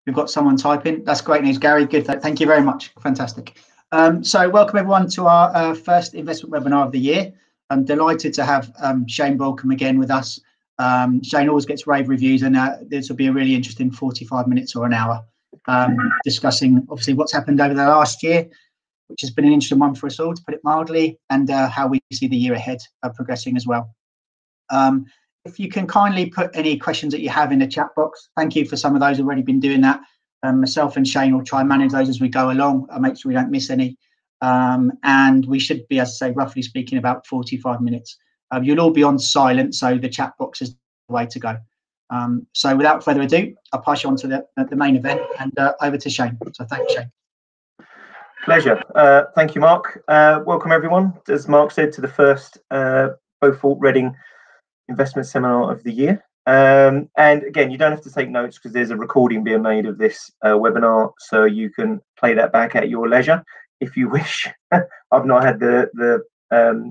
we've got someone typing. That's great news, Gary. Good. Thank you very much. Fantastic. So welcome everyone to our first investment webinar of the year. I'm delighted to have Shane Balkham again with us. Shane always gets rave reviews, and this will be a really interesting 45 minutes or an hour discussing obviously what's happened over the last year, which has been an interesting one for us all, to put it mildly, and how we see the year ahead progressing as well. If you can kindly put any questions that you have in the chat box. Thank you for some of those already been doing that. Myself and Shane will try and manage those as we go along. I'll make sure we don't miss any. And we should be, as I say, roughly speaking, about 45 minutes. You'll all be on silent, so the chat box is the way to go. So without further ado, I'll pass you on to the main event, and over to Shane. So thanks, Shane. Pleasure. Thank you, Mark. Welcome, everyone. As Mark said, to the first Beaufort Reading investment seminar of the year. And again, you don't have to take notes because there's a recording being made of this webinar, so you can play that back at your leisure if you wish. I've not had the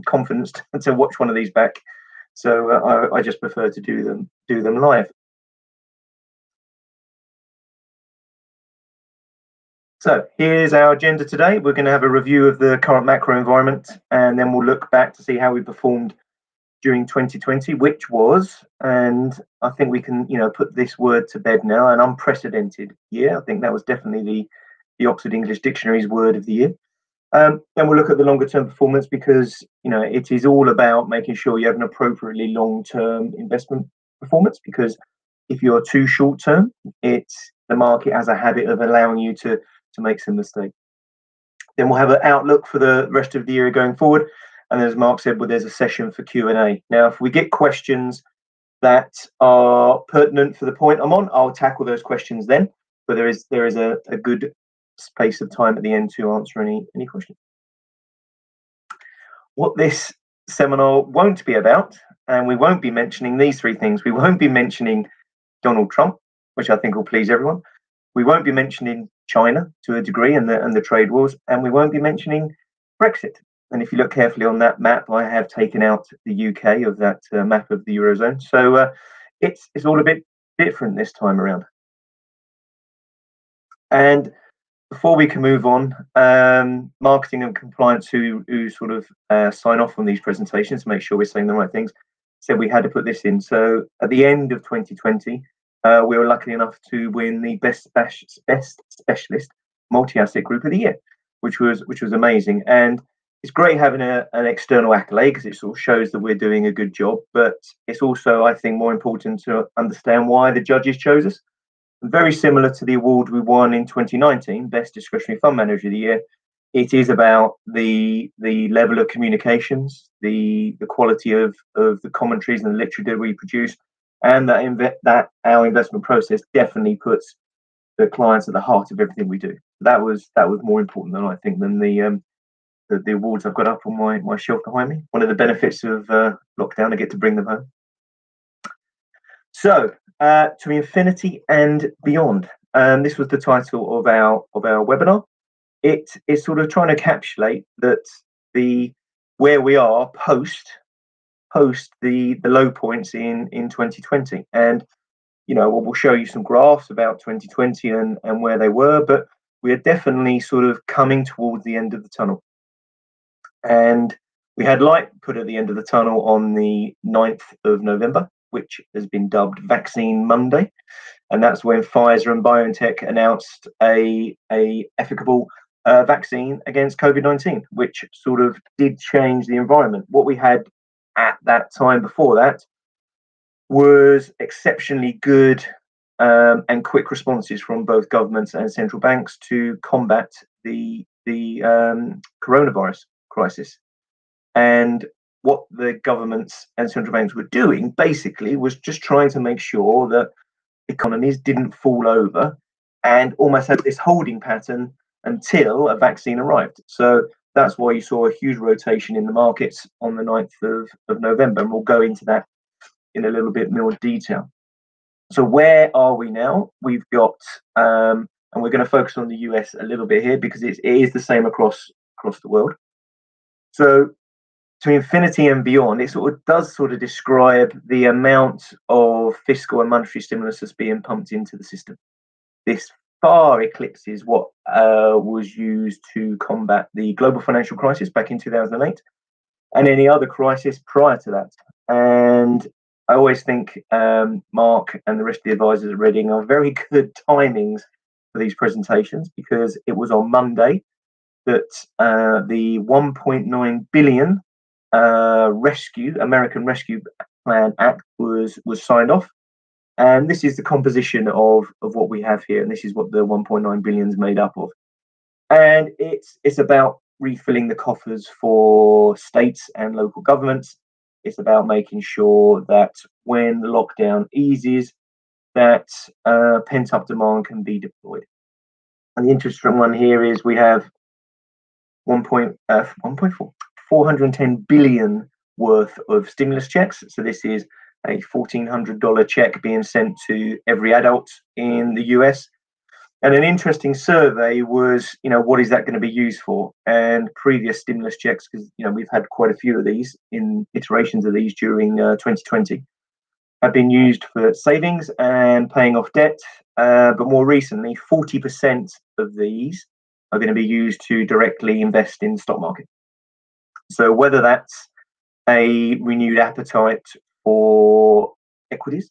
confidence to watch one of these back, so I just prefer to do them live. So here's our agenda today. We're going to have a review of the current macro environment, and then we'll look back to see how we performed during 2020, which was, and I think we can, put this word to bed now, an unprecedented year. I think that was definitely the Oxford English Dictionary's word of the year. Then we'll look at the longer term performance, because, it is all about making sure you have an appropriately long-term investment performance, because if you're too short-term, the market has a habit of allowing you to make some mistakes. Then we'll have an outlook for the rest of the year going forward. And as Mark said, there's a session for Q&A. Now, if we get questions that are pertinent for the point I'm on, I'll tackle those questions then. But there is a good space of time at the end to answer any questions. What this seminar won't be about, and we won't be mentioning these three things. We won't be mentioning Donald Trump, which I think will please everyone. We won't be mentioning China to a degree and the trade wars, and we won't be mentioning Brexit. And if you look carefully on that map, I have taken out the UK of that map of the Eurozone. So it's all a bit different this time around. And before we can move on, marketing and compliance, who sort of sign off on these presentations to make sure we're saying the right things, said we had to put this in. So at the end of 2020, we were lucky enough to win the best specialist multi-asset group of the year, which was amazing. And it's great having an external accolade, because it sort of shows that we're doing a good job. But it's also, I think, more important to understand why the judges chose us. Very similar to the award we won in 2019, Best Discretionary Fund Manager of the Year. It is about the level of communications, the quality of the commentaries and the literature that we produce, and that our investment process definitely puts the clients at the heart of everything we do. That was more important than I think than the awards I've got up on my shelf behind me. One of the benefits of lockdown, I get to bring them home. So, to infinity and beyond. This was the title of our webinar. It is sort of trying to encapsulate that where we are post the low points in 2020. And we'll show you some graphs about 2020 and where they were, but we are definitely sort of coming towards the end of the tunnel. And we had light put at the end of the tunnel on the 9th of November, which has been dubbed Vaccine Monday. And that's when Pfizer and BioNTech announced a efficable vaccine against COVID-19, which sort of did change the environment. What we had at that time before that was exceptionally good and quick responses from both governments and central banks to combat the coronavirus crisis. And what the governments and central banks were doing basically was just trying to make sure that economies didn't fall over and almost had this holding pattern until a vaccine arrived. So that's why you saw a huge rotation in the markets on the 9th of November, and we'll go into that in a little bit more detail. So where are we now? We've got, and we're going to focus on the US a little bit here because it is the same across the world. So to infinity and beyond, it does describe the amount of fiscal and monetary stimulus that's being pumped into the system. This far eclipses what was used to combat the global financial crisis back in 2008 and any other crisis prior to that. And I always think Mark and the rest of the advisors at Reading are very good timings for these presentations, because it was on Monday that the 1.9 billion American Rescue Plan Act was signed off. And this is the composition of what we have here, and this is what the 1.9 billion is made up of. And it's about refilling the coffers for states and local governments. It's about making sure that when the lockdown eases, that pent-up demand can be deployed. And the interesting one here is we have 410 billion worth of stimulus checks. So this is a $1,400 check being sent to every adult in the US. And an interesting survey was, what is that going to be used for? And previous stimulus checks, because, we've had quite a few of these in iterations of these during 2020, have been used for savings and paying off debt. But more recently, 40% of these are going to be used to directly invest in the stock market. So whether that's a renewed appetite for equities,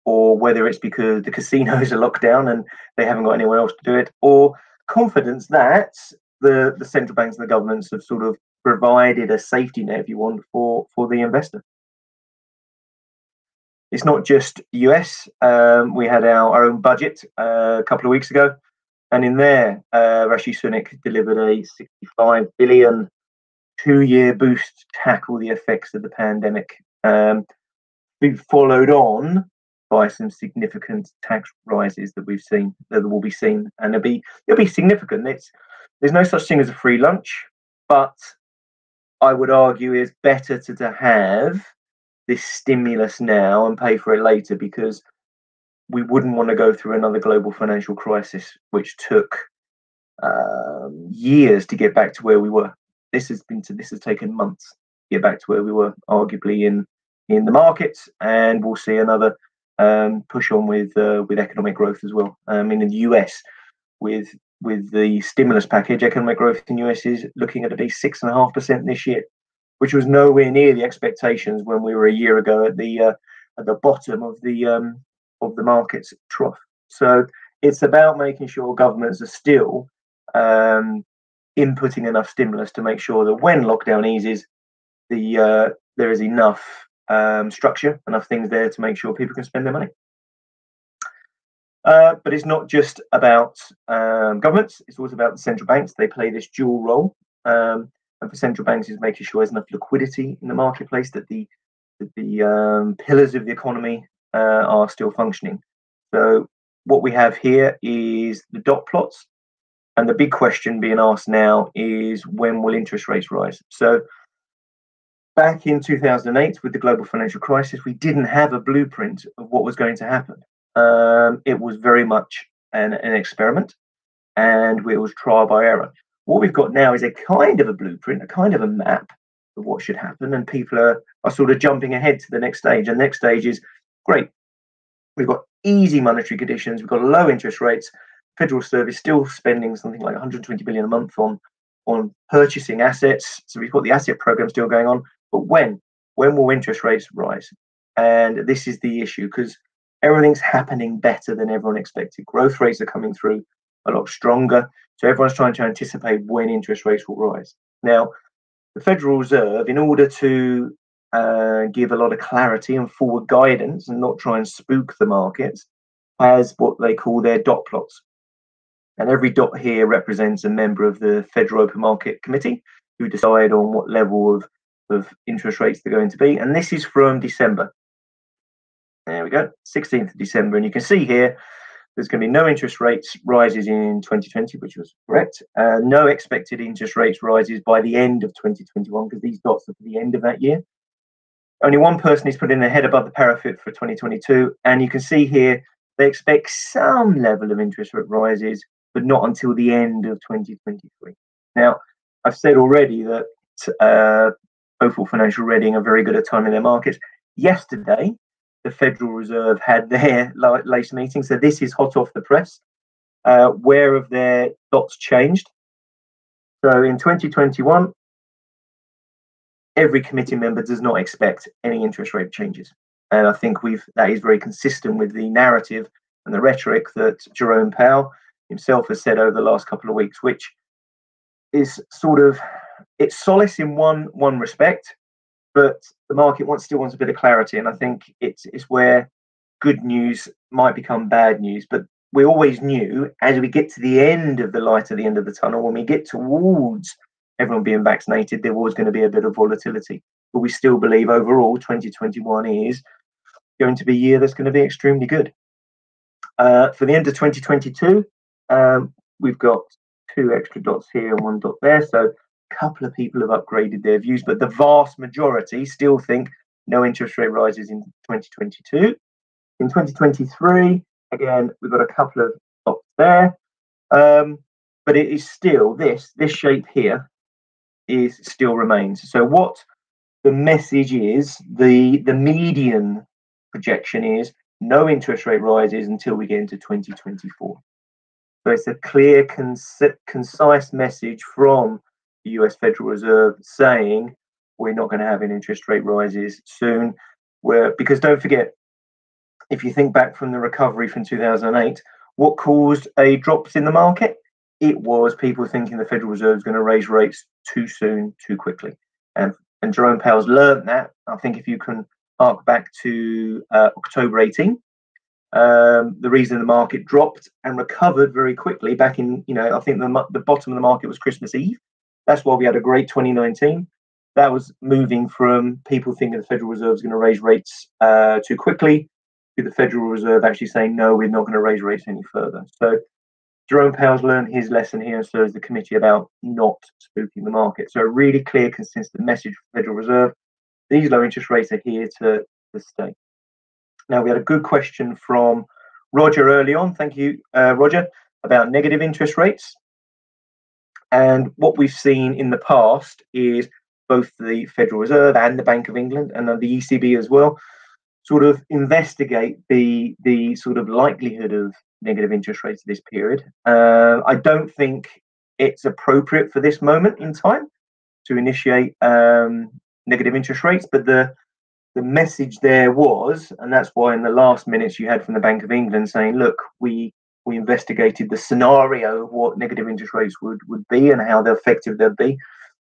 or whether it's because the casinos are locked down and they haven't got anywhere else to do it, or confidence that the central banks and the governments have sort of provided a safety net, if you want, for the investor. It's not just the US. We had our own budget a couple of weeks ago, and in there, Rishi Sunak delivered a 65 billion 2-year boost to tackle the effects of the pandemic, followed on by some significant tax rises that will be seen, and it'll be significant. There's no such thing as a free lunch, but I would argue it's better to have this stimulus now and pay for it later, because we wouldn't want to go through another global financial crisis, which took years to get back to where we were. This has taken months to get back to where we were, arguably in the markets, and we'll see another push on with economic growth as well. In the US, with the stimulus package, economic growth in the US is looking at least 6.5% this year, which was nowhere near the expectations when we were a year ago at the bottom of the market's trough. So it's about making sure governments are still inputting enough stimulus to make sure that when lockdown eases, there is enough structure, enough things there to make sure people can spend their money. But it's not just about governments, it's also about the central banks. They play this dual role. And for central banks, is making sure there's enough liquidity in the marketplace, that the pillars of the economy are still functioning. So what we have here is the dot plots. And the big question being asked now is, when will interest rates rise? So back in 2008, with the global financial crisis, we didn't have a blueprint of what was going to happen. It was very much an experiment, and it was trial by error. What we've got now is a kind of a blueprint, a kind of a map of what should happen, and people are sort of jumping ahead to the next stage. And the next stage is, great, we've got easy monetary conditions, we've got low interest rates, Federal Reserve is still spending something like 120 billion a month on purchasing assets, so we've got the asset program still going on. But when will interest rates rise? And this is the issue, because everything's happening better than everyone expected. Growth rates are coming through a lot stronger, so everyone's trying to anticipate when interest rates will rise. Now, the Federal Reserve, in order to give a lot of clarity and forward guidance and not try and spook the markets, has what they call their dot plots. And every dot here represents a member of the Federal Open Market Committee, who decide on what level of interest rates they're going to be. And this is from December. There we go, 16th of December. And you can see here, there's going to be no interest rates rises in 2020, which was correct. No expected interest rates rises by the end of 2021, because these dots are for the end of that year. Only one person is putting their head above the parapet for 2022. And you can see here, they expect some level of interest rate rises, but not until the end of 2023. Now, I've said already that Beaufort Financial Reading are very good at timing their markets. Yesterday, the Federal Reserve had their latest meeting, so this is hot off the press. where have their dots changed? So in 2021, every committee member does not expect any interest rate changes. And I think that is very consistent with the narrative and the rhetoric that Jerome Powell himself has said over the last couple of weeks, which is it's solace in one respect, but the market still wants a bit of clarity. And I think it's where good news might become bad news. But we always knew, as we get to the end of the light at the end of the tunnel, when we get towards everyone being vaccinated, there was going to be a bit of volatility. But we still believe overall 2021 is going to be a year that's going to be extremely good. For the end of 2022, we've got 2 extra dots here and 1 dot there. So a couple of people have upgraded their views, but the vast majority still think no interest rate rises in 2022. In 2023, again, we've got a couple of dots there. But it is still this shape here still remains. So what the message is, the median projection is no interest rate rises until we get into 2024. So it's a clear, concise message from the US Federal Reserve saying we're not going to have any interest rate rises soon. Because don't forget, if you think back from the recovery from 2008, what caused a drop in the market? It was people thinking the Federal Reserve is going to raise rates too soon, too quickly. And Jerome Powell's learned that. I think if you can hark back to October 18, the reason the market dropped and recovered very quickly back in, I think the bottom of the market was Christmas Eve. That's why we had a great 2019. That was moving from people thinking the Federal Reserve is going to raise rates too quickly to the Federal Reserve actually saying, no, we're not going to raise rates any further. So Jerome Powell's learned his lesson here, and so has the committee, about not spooking the market. So a really clear, consistent message from the Federal Reserve. These low interest rates are here to stay. Now, we had a good question from Roger early on. Thank you, Roger, about negative interest rates. And what we've seen in the past is both the Federal Reserve and the Bank of England and the ECB as well sort of investigate the sort of likelihood of negative interest rates this period. I don't think it's appropriate for this moment in time to initiate negative interest rates, but the message there was, and that's why in the last minutes you had from the Bank of England saying, look, we investigated the scenario of what negative interest rates would be and how effective they'd be,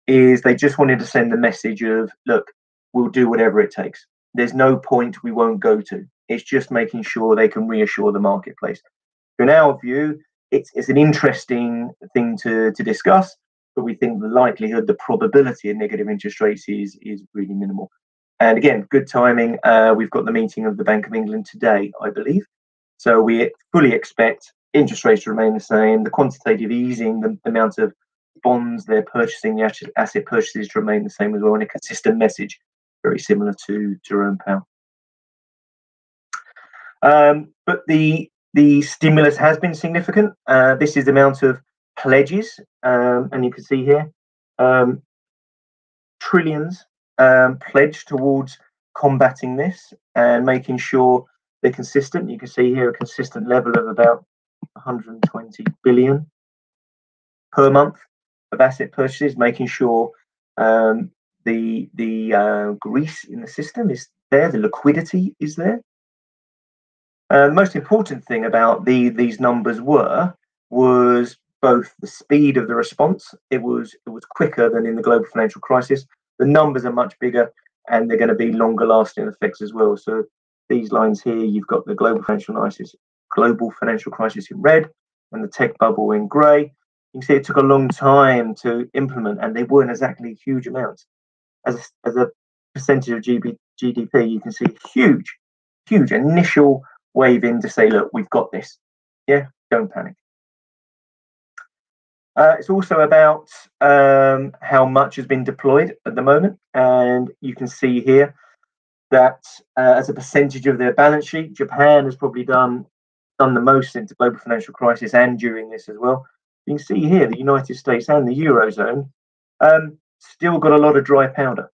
is they just wanted to send the message of, look, we'll do whatever it takes. There's no point we won't go to. It's just making sure they can reassure the marketplace. So in our view, it's an interesting thing to discuss, but we think the likelihood, the probability of negative interest rates is really minimal. And again, good timing. We've got the meeting of the Bank of England today, I believe. So we fully expect interest rates to remain the same, the quantitative easing, the amount of bonds they're purchasing, the asset purchases to remain the same as well, and a consistent message, very similar to Jerome Powell. But the stimulus has been significant. This is the amount of pledges, and you can see here, trillions pledged towards combating this and making sure they're consistent. You can see here a consistent level of about 120 billion per month of asset purchases, making sure the grease in the system is there, the liquidity is there. The most important thing about these numbers was both the speed of the response. It was quicker than in the global financial crisis. The numbers are much bigger, and they're going to be longer lasting effects as well. So these lines here, you've got the global financial crisis in red and the tech bubble in grey. You can see it took a long time to implement, and they weren't exactly huge amounts. As a percentage of GDP, you can see huge initial wave in to say, look, we've got this. Yeah, don't panic. It's also about how much has been deployed at the moment, and you can see here that as a percentage of their balance sheet, Japan has probably done the most since the global financial crisis and during this as well. You can see here the United States and the Eurozone still got a lot of dry powder.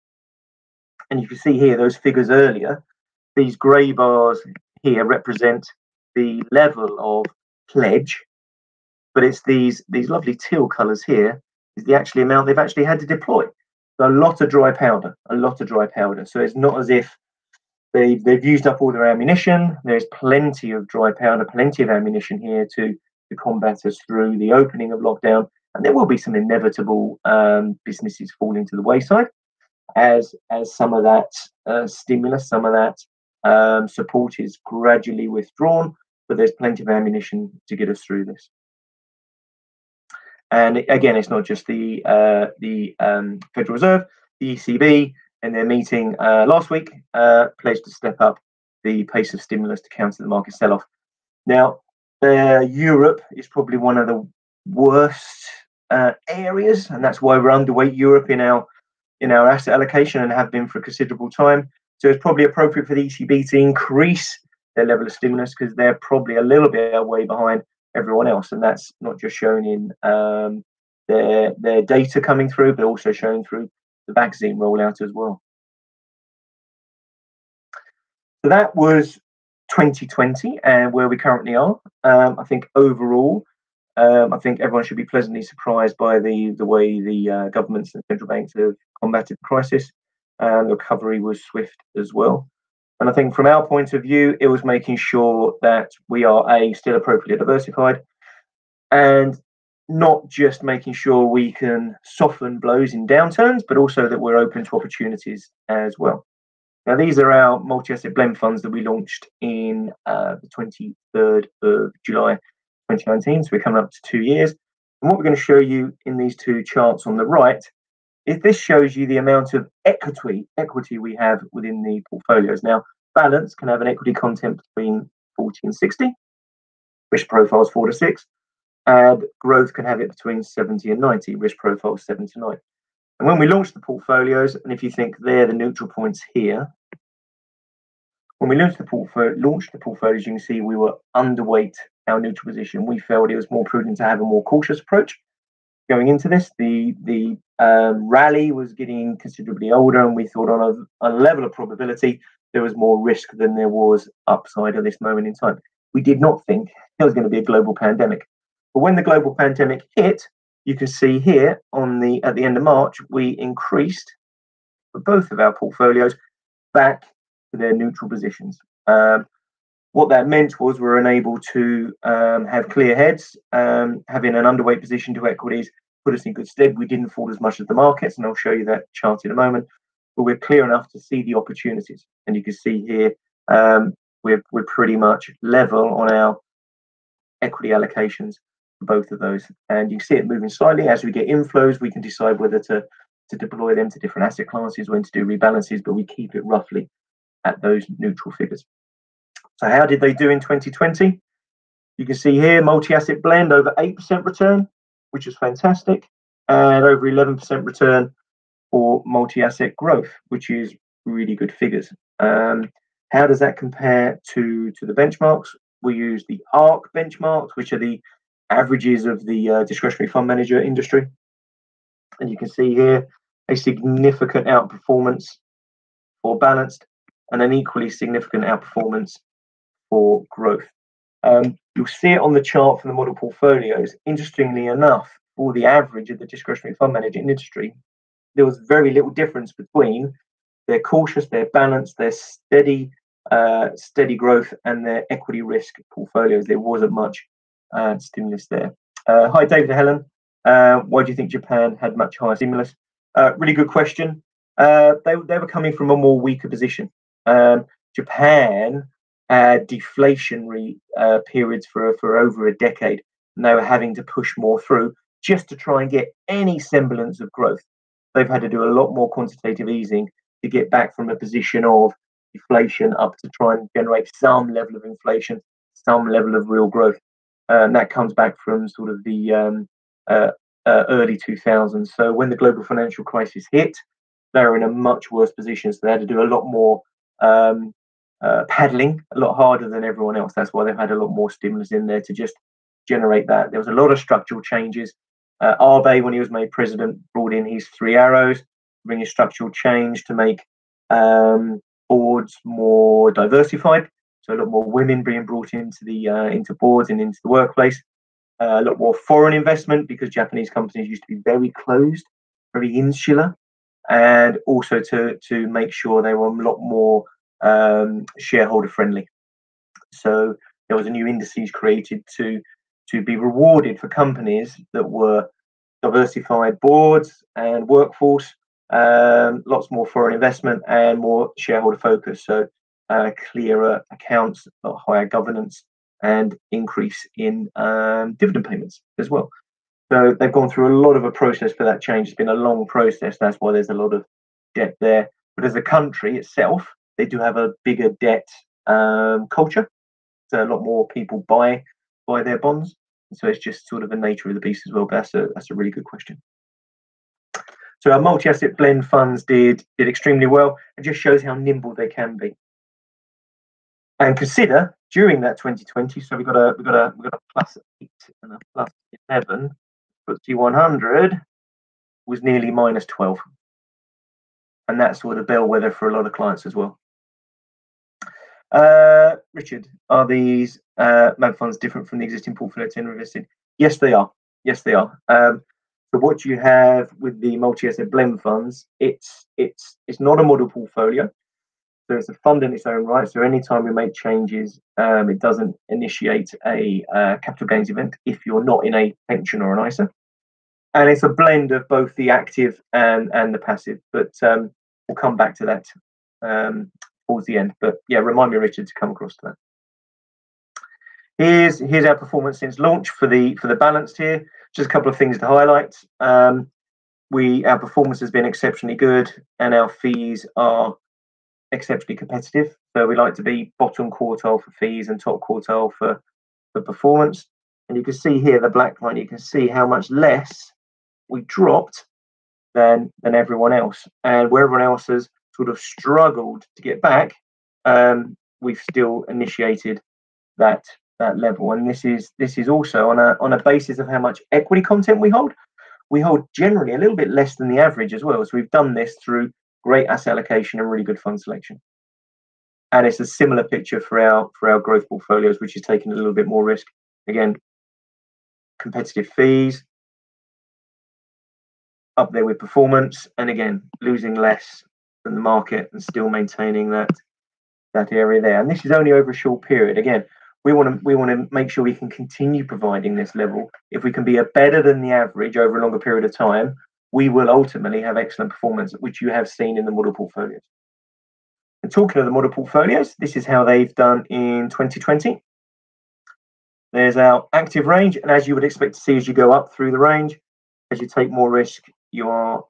And you can see here those figures earlier. These grey bars here represent the level of pledge but it's these lovely teal colours here is the actual amount they've actually had to deploy. So a lot of dry powder, So it's not as if they've used up all their ammunition. There's plenty of dry powder, plenty of ammunition here to combat us through the opening of lockdown. And there will be some inevitable businesses falling to the wayside as some of that stimulus, some of that support is gradually withdrawn. But there's plenty of ammunition to get us through this. And again, it's not just the Federal Reserve, the ECB, in their meeting last week, pledged to step up the pace of stimulus to counter the market sell-off. Now, Europe is probably one of the worst areas, and that's why we're underweight Europe in our asset allocation and have been for a considerable time. So it's probably appropriate for the ECB to increase their level of stimulus because they're probably a little bit way behind everyone else, and that's not just shown in their data coming through, but also shown through the vaccine rollout as well. So that was 2020 and where we currently are. I think overall, I think everyone should be pleasantly surprised by the way the governments and central banks have combated the crisis. The recovery was swift as well. And I think from our point of view, it was making sure that we are still appropriately diversified and not just making sure we can soften blows in downturns, but also that we're open to opportunities as well. Now, these are our multi-asset blend funds that we launched in the 23rd of July 2019. So we're coming up to 2 years. And what we're going to show you in these two charts on the right is this shows you the amount of equity we have within the portfolios. Now, balance can have an equity content between 40 and 60, risk profiles 4 to 6, and growth can have it between 70 and 90, risk profiles 7 to 9. And when we launched the portfolios, and if you think they're the neutral points here, when we launched the portfolios, you can see we were underweight our neutral position. We felt it was more prudent to have a more cautious approach going into this. The rally was getting considerably older, and we thought on a level of probability there was more risk than there was upside at this moment in time. We did not think there was going to be a global pandemic. But when the global pandemic hit, you can see here at the end of March, we increased for both of our portfolios back to their neutral positions. What that meant was we were unable to have clear heads. Having an underweight position to equities put us in good stead. We didn't fall as much as the markets, and I'll show you that chart in a moment. But we're clear enough to see the opportunities, and you can see here we're pretty much level on our equity allocations for both of those, and you can see it moving slightly as we get inflows. We can decide whether to deploy them to different asset classes, when to do rebalances, but we keep it roughly at those neutral figures. So how did they do in 2020? You can see here multi-asset blend over 8% return, which is fantastic, and over 11% return for multi-asset growth, which is really good figures. How does that compare to the benchmarks? We use the ARC benchmarks, which are the averages of the discretionary fund manager industry. And you can see here a significant outperformance for balanced and an equally significant outperformance for growth. You'll see it on the chart for the model portfolios. Interestingly enough, for the average of the discretionary fund manager industry, there was very little difference between their cautious, their balanced, their steady growth and their equity risk portfolios. There wasn't much stimulus there. Hi, David and Helen. Why do you think Japan had much higher stimulus? Really good question. They were coming from a more weaker position. Japan had deflationary periods for over a decade, and they were having to push more through just to try and get any semblance of growth. They've had to do a lot more quantitative easing to get back from a position of deflation up to try and generate some level of inflation, some level of real growth. And that comes back from sort of the early 2000s. So when the global financial crisis hit, they were in a much worse position. So they had to do a lot more paddling, a lot harder than everyone else. That's why they've had a lot more stimulus in there to just generate that. There was a lot of structural changes. Abe, when he was made president, brought in his 3 arrows, bring a structural change to make boards more diversified. So a lot more women being brought into boards and into the workplace. a lot more foreign investment because Japanese companies used to be very closed, very insular, and also to make sure they were a lot more shareholder friendly. So there was a new indices created to be rewarded for companies that were diversified boards and workforce, lots more foreign investment and more shareholder focus. So clearer accounts, a lot higher governance, and increase in dividend payments as well. So they've gone through a lot of a process for that change. It's been a long process. That's why there's a lot of debt there. But as a country itself, they do have a bigger debt culture. So a lot more people buy their bonds. So it's just sort of the nature of the beast as well. But that's a really good question. So our multi-asset blend funds did extremely well. It just shows how nimble they can be. And consider during that 2020, so we've got a +8 and a +11. FTSE 100 was nearly -12, and that's sort of bellwether for a lot of clients as well. Richard, are these MAB funds different from the existing portfolio 10 invested? Yes, they are. Yes, they are. So what you have with the multi-asset blend funds, it's not a model portfolio. So it's a fund in its own right. So anytime we make changes, it doesn't initiate a capital gains event if you're not in a pension or an ISA. And it's a blend of both the active and the passive. But we'll come back to that towards the end. But yeah, remind me, Richard, to come across to that. Here's our performance since launch for the balanced here. Just a couple of things to highlight. Our performance has been exceptionally good, and our fees are exceptionally competitive. So we like to be bottom quartile for fees and top quartile for performance. And you can see here the black line. You can see how much less we dropped than everyone else, and where everyone else has sort of struggled to get back, we've still initiated that level. And this is also on a basis of how much equity content we hold. We hold generally a little bit less than the average as well. So we've done this through great asset allocation and really good fund selection. And it's a similar picture for our growth portfolios, which is taking a little bit more risk. Again, competitive fees up there with performance, and again, losing less than the market and still maintaining that area there. And this is only over a short period. Again, we want to make sure we can continue providing this level. If we can be a better than the average over a longer period of time, we will ultimately have excellent performance, which you have seen in the model portfolios. And talking of the model portfolios, this is how they've done in 2020. There's our active range, and as you would expect to see as you go up through the range, as you take more risk, you are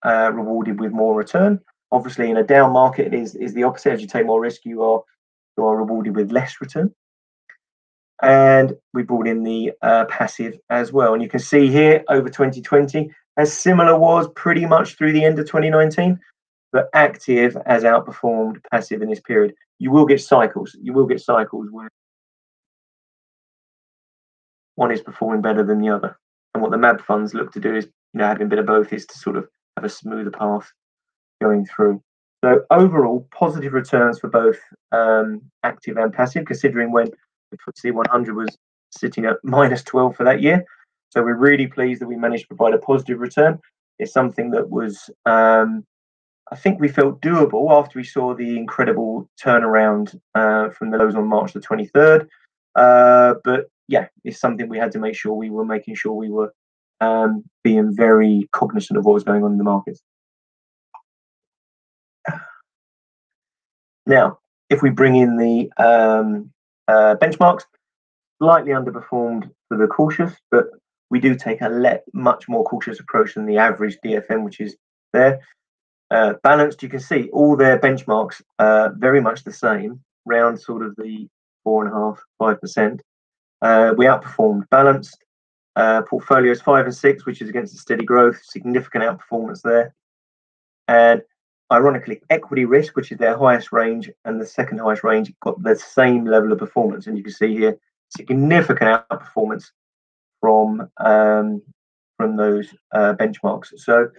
rewarded with more return. Obviously, in a down market, it is the opposite. As you take more risk, you are rewarded with less return. And we brought in the passive as well. And you can see here over 2020, as similar was pretty much through the end of 2019, but active has outperformed passive in this period. You will get cycles. You will get cycles where one is performing better than the other. And what the MAB funds look to do is, having a bit of both, is to sort of have a smoother path going through. So overall, positive returns for both active and passive, considering when the FTSE 100 was sitting at -12 for that year. So we're really pleased that we managed to provide a positive return. It's something that was, I think we felt doable after we saw the incredible turnaround from the lows on March the 23rd. But yeah, it's something we had to make sure we were making sure we were being very cognizant of what was going on in the markets. Now, if we bring in the benchmarks, slightly underperformed for the cautious, but we do take a much more cautious approach than the average DFM, which is there. Balanced, you can see all their benchmarks very much the same, round sort of the 4.5%, 5%. We outperformed balanced. Portfolios 5 and 6, which is against the steady growth, significant outperformance there. And ironically, equity risk, which is their highest range, and the second highest range, got the same level of performance. And you can see here significant outperformance from those benchmarks. So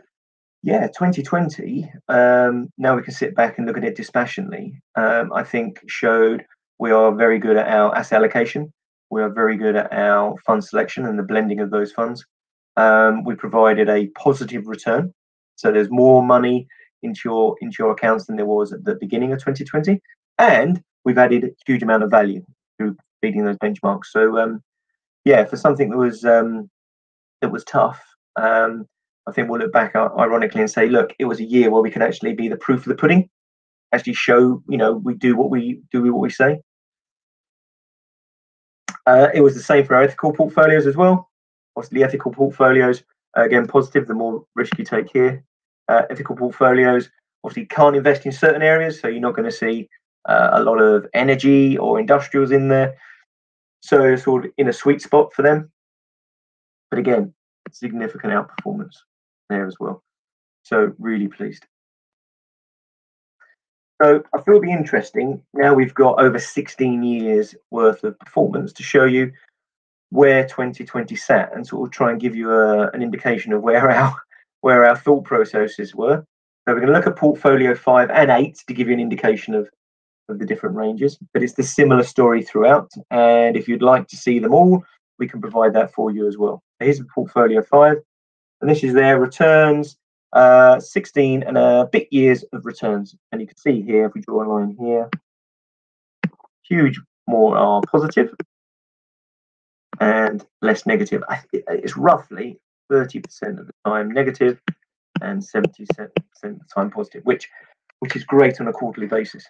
yeah, 2020, now we can sit back and look at it dispassionately, I think showed we are very good at our asset allocation. We are very good at our fund selection and the blending of those funds. We provided a positive return, so there's more money into your accounts than there was at the beginning of 2020, and we've added a huge amount of value through beating those benchmarks. So yeah, for something that was tough, I think we'll look back ironically and say, look, it was a year where we could actually be the proof of the pudding, actually show, we do what we say. It was the same for our ethical portfolios as well. Obviously, ethical portfolios, again, positive, the more risk you take here. Ethical portfolios, obviously, can't invest in certain areas, so you're not going to see a lot of energy or industrials in there. So sort of in a sweet spot for them. But again, significant outperformance there as well. So really pleased. So I thought it'd be interesting. Now we've got over 16 years worth of performance to show you where 2020 sat and sort of try and give you an indication of where our thought processes were. So we're going to look at portfolio 5 and 8 to give you an indication of the different ranges, but it's the similar story throughout. And if you'd like to see them all, we can provide that for you as well. Here's the portfolio 5, and this is their returns, 16 and a bit years of returns. And you can see here, if we draw a line here, huge more are positive and less negative. It's roughly 30% of the time negative and 70% of the time positive, which is great on a quarterly basis.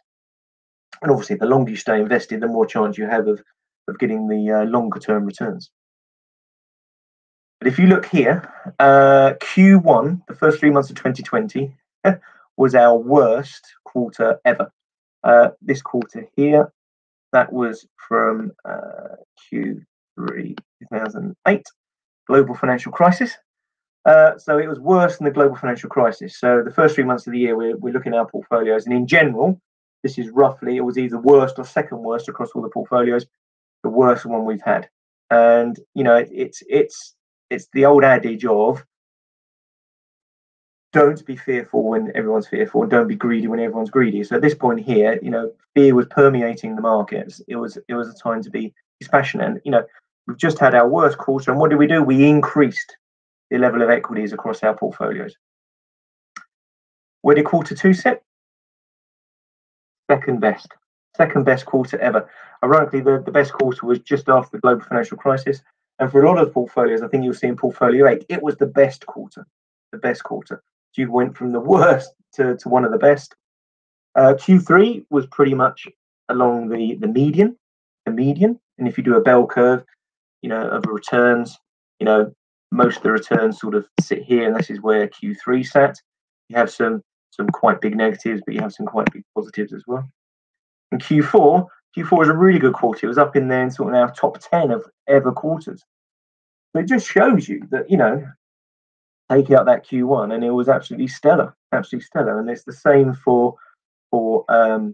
And obviously, the longer you stay invested, the more chance you have of getting the longer term returns. But if you look here, Q1, the first 3 months of 2020, was our worst quarter ever. This quarter here, that was from Q3 2008, global financial crisis. So it was worse than the global financial crisis. So the first 3 months of the year, we're looking at our portfolios, and in general, this is roughly, it was either worst or second worst across all the portfolios, the worst one we've had. And it's the old adage of don't be fearful when everyone's fearful, and don't be greedy when everyone's greedy. So at this point here, fear was permeating the markets. It was a time to be dispassionate. And we've just had our worst quarter, and what did? We increased the level of equities across our portfolios. Where did quarter 2 sit? Second best quarter ever. Ironically, the best quarter was just after the global financial crisis. And for a lot of portfolios, I think you'll see in portfolio 8, it was the best quarter. So you went from the worst to one of the best. Q3 was pretty much along the median. And if you do a bell curve, of returns, most of the returns sort of sit here, and this is where Q3 sat. You have some quite big negatives, but you have some quite big positives as well. And Q4 was a really good quarter. It was up in there in sort of our top 10 of ever quarters. So it just shows you that, take out that Q1 and it was absolutely stellar. And it's the same for portfolio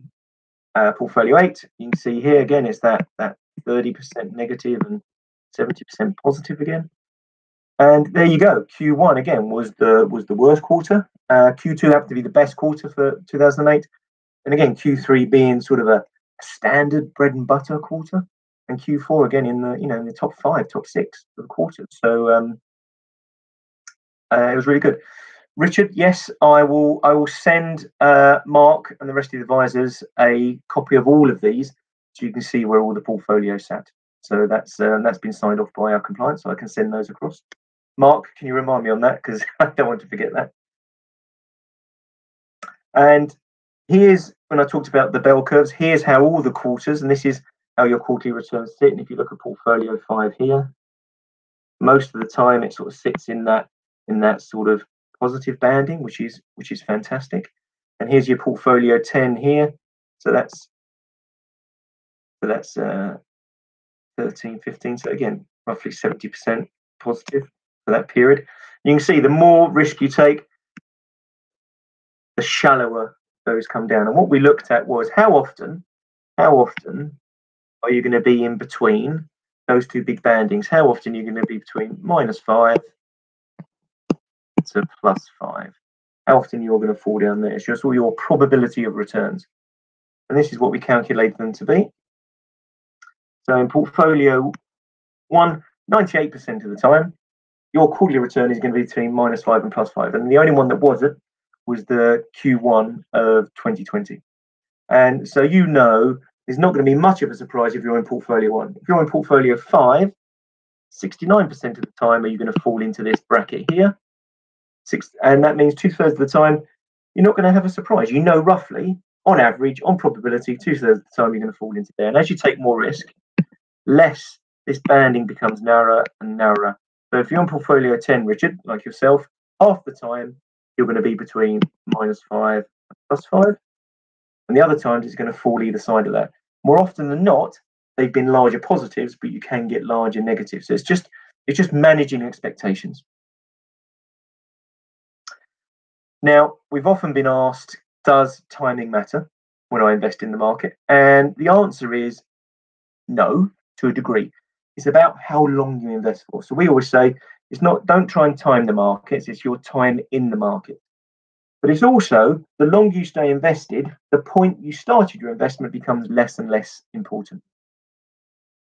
8. You can see here again, it's that 30% negative and 70% positive again. And there you go. Q1 again was the worst quarter. Q2 happened to be the best quarter for 2008, and again Q3 being sort of a standard bread and butter quarter, and Q4 again in the top 5, top 6 of the quarters. So it was really good. Richard, yes, I will send Mark and the rest of the advisors a copy of all of these, so you can see where all the portfolios sat. So that's been signed off by our compliance, so I can send those across. Mark, can you remind me on that, because I don't want to forget that. And here's, when I talked about the bell curves, here's how all the quarters, and this is how your quarterly returns sit. And if you look at portfolio 5 here, most of the time it sort of sits in that sort of positive banding, which is fantastic. And here's your portfolio 10 here. So that's 13, 15. So again, roughly 70% positive for that period. You can see the more risk you take, the shallower those come down. And what we looked at was how often are you going to be in between those two big bandings? How often are you going to be between -5 to +5? How often you're going to fall down there? It's just all your probability of returns. And this is what we calculated them to be. So in portfolio 1, 98% of the time, your quarterly return is going to be between -5 and +5. And the only one that wasn't was the Q1 of 2020. And so there's not going to be much of a surprise if you're in portfolio 1. If you're in portfolio 5, 69% of the time are you going to fall into this bracket here. And that means 2/3 of the time, you're not going to have a surprise. You know roughly, on average, on probability, 2/3 of the time you're going to fall into there. And as you take more risk, less this banding becomes narrower and narrower. So if you're on portfolio 10, Richard, like yourself, half the time you're going to be between -5 and +5. And the other times it's going to fall either side of that. More often than not, they've been larger positives, but you can get larger negatives. So it's just managing expectations. Now, we've often been asked, does timing matter when I invest in the market? And the answer is no, to a degree. It's about how long you invest for. So we always say, don't try and time the markets, it's your time in the market. But it's also, the longer you stay invested, the point you started your investment becomes less and less important.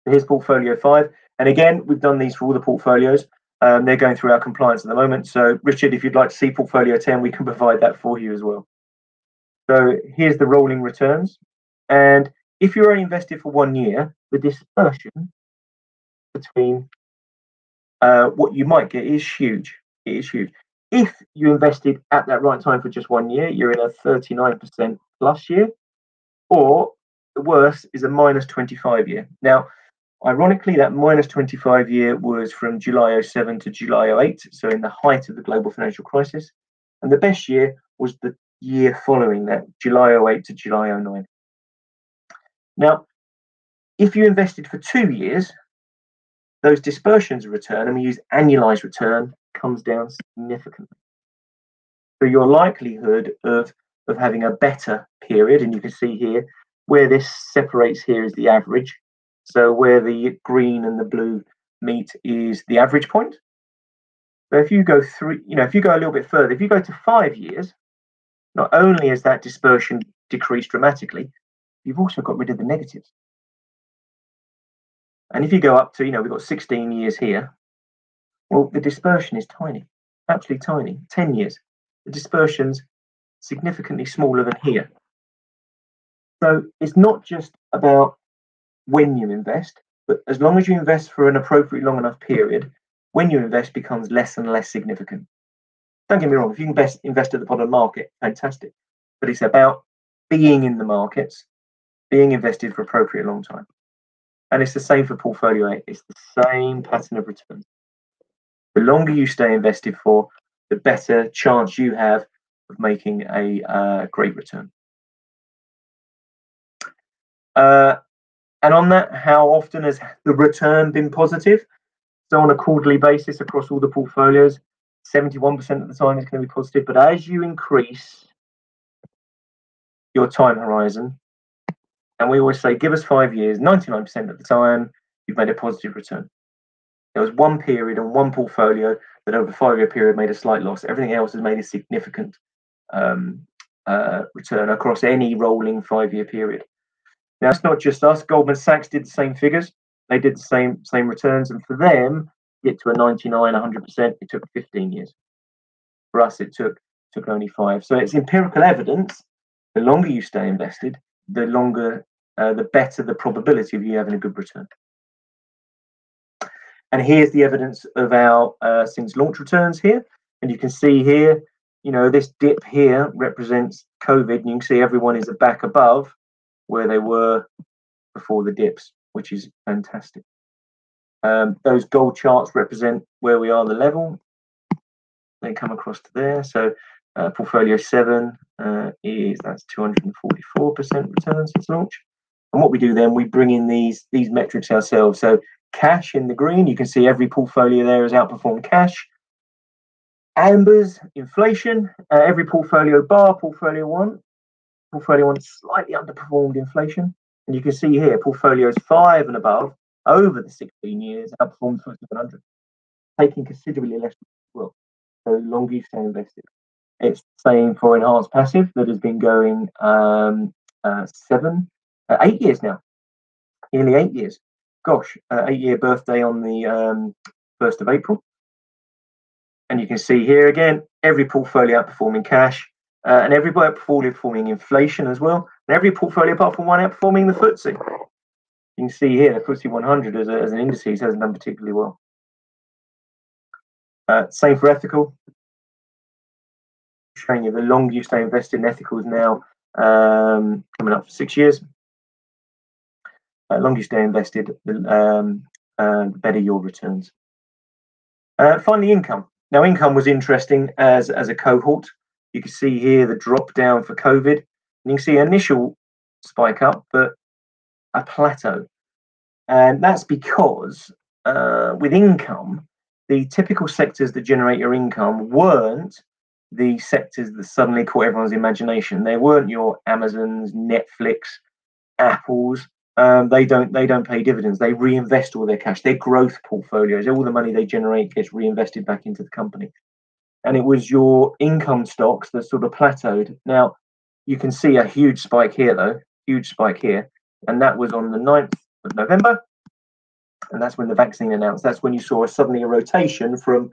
So here's portfolio 5. And again, we've done these for all the portfolios. They're going through our compliance at the moment. So Richard, if you'd like to see portfolio 10, we can provide that for you as well. So here's the rolling returns. And if you're only invested for 1 year, the dispersion between what you might get is huge. It is huge. If you invested at that right time for just 1 year, you're in a 39% plus year, or the worst is a -25 year. Now, ironically, that -25 year was from July 07 to July 08, so in the height of the global financial crisis. And the best year was the year following that, July 08 to July 09. Now, if you invested for 2 years, those dispersions of return, and we use annualized return, comes down significantly. So your likelihood of having a better period, and you can see here where this separates here is the average. So where the green and the blue meet is the average point. So if you go if you go a little bit further, if you go to 5 years, not only has that dispersion decreased dramatically, you've also got rid of the negatives. And if you go up to, we've got 16 years here, well, the dispersion is tiny, absolutely tiny. 10 years, the dispersion's significantly smaller than here. So it's not just about when you invest, but as long as you invest for an appropriate long enough period, when you invest becomes less and less significant. Don't get me wrong, if you invest at the bottom market, fantastic. But it's about being in the markets, being invested for appropriate long time. And it's the same for portfolio 8. It's the same pattern of returns. The longer you stay invested for, the better chance you have of making a great return. And on that, how often has the return been positive? So on a quarterly basis across all the portfolios, 71% of the time it's going to be positive. But as you increase your time horizon, and we always say, give us 5 years, 99% of the time, you've made a positive return. There was one period on one portfolio that over a 5-year period made a slight loss. Everything else has made a significant return across any rolling 5-year period. Now, it's not just us. Goldman Sachs did the same figures. They did the same returns. And for them, get to a 99, 100%, it took 15 years. For us, it took only 5. So it's empirical evidence. The longer you stay invested, the better the probability of you having a good return. And here's the evidence of our since launch returns here. And you can see here, this dip here represents COVID. And you can see everyone is back above where they were before the dips, which is fantastic. Those gold charts represent where we are on the level. They come across to there. So portfolio 7 that's 244% return since launch. And what we do then, we bring in these metrics ourselves. So cash in the green, you can see every portfolio there has outperformed cash. Ambers, inflation, every portfolio bar portfolio 1. Portfolio 1 slightly underperformed inflation. And you can see here, portfolios 5 and above, over the 16 years, outperformed the FTSE 100, taking considerably less as well. So the longer you stay invested. It's the same for enhanced passive that has been going 8 years now, nearly 8 years. gosh, 8-year birthday on the 1st of April. And you can see here again, every portfolio outperforming cash, and every portfolio outperforming inflation as well. And every portfolio apart from one outperforming the FTSE. You can see here the FTSE 100 as an indices hasn't done particularly well. Same for ethical. Showing you the longer you stay invested in ethicals now, coming up for 6 years. The longer you stay invested, the better your returns. Finally, income. Now, income was interesting as a cohort. You can see here the drop down for COVID. And you can see initial spike up, but a plateau. And that's because with income, the typical sectors that generate your income weren't the sectors that suddenly caught everyone's imagination. They weren't your Amazons, Netflix, Apples. They don't pay dividends. They reinvest all their cash. Their growth portfolios, all the money they generate gets reinvested back into the company. And it was your income stocks that sort of plateaued. Now, you can see a huge spike here, though, huge spike here. And that was on the 9th of November. And that's when the vaccine announced. That's when you saw suddenly a rotation from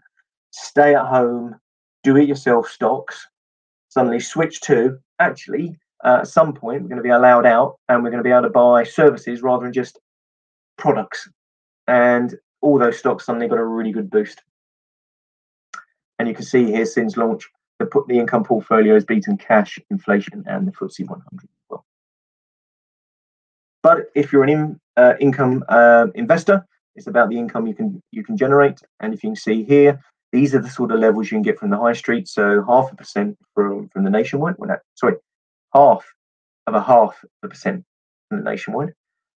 stay at home, do it yourself stocks, suddenly switch to actually, at some point, we're going to be allowed out and we're going to be able to buy services rather than just products. And all those stocks suddenly got a really good boost. And you can see here since launch, the income portfolio has beaten cash, inflation, and the FTSE 100 as well. But if you're an income investor, it's about the income you can generate. And if you can see here, these are the sort of levels you can get from the high street. So 0.5% from the nationwide. Well, no, sorry, 0.5% from the nationwide.